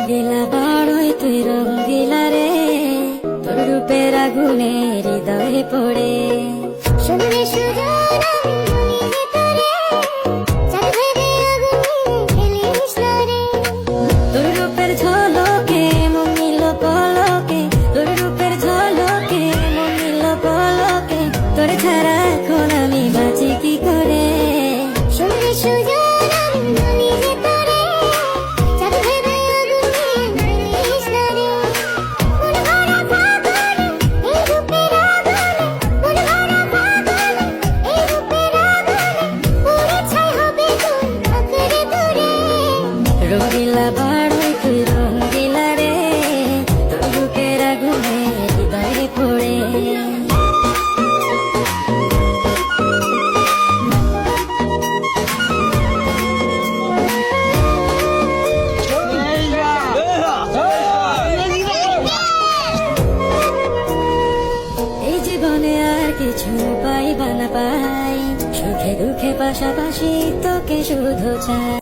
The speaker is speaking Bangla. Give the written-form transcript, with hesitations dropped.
রঙ্গিলা বড়ই তুই রঙ্গিলা রে, তোর রূপের আগুনে হৃদয়ে পড়ে। শুনলে সুজন আমি তোরে, চাঁদ ভেবে আগুনে খেলিস না রে। তোর রূপের ঝলকে মমিল পলকে, তোর রূপের ঝলকে মমিল পলকে, তোর ছাড়া এখন আমি বাঁচি কি করে। শুনলে সুজন আমি তোরে, চাঁদ ভেবে আগুনে খেলিস না রে। মন ভরা ফাগুনে এই রূপের আগুনে, মন ভরা ফাগুনে এই রূপের আগুনে, পুরে ছাই হবে তোর আঁকড়ে ধরে। রঙ্গিলা বড়ই তুই রঙ্গিলা রে, তোর রূপের আগুনে হৃদয়ে পড়ে। এই জীবনে আর কিছু পাই বা না পাই, সুখে দুঃখে পাশাপাশি তোকে শুধু চাই।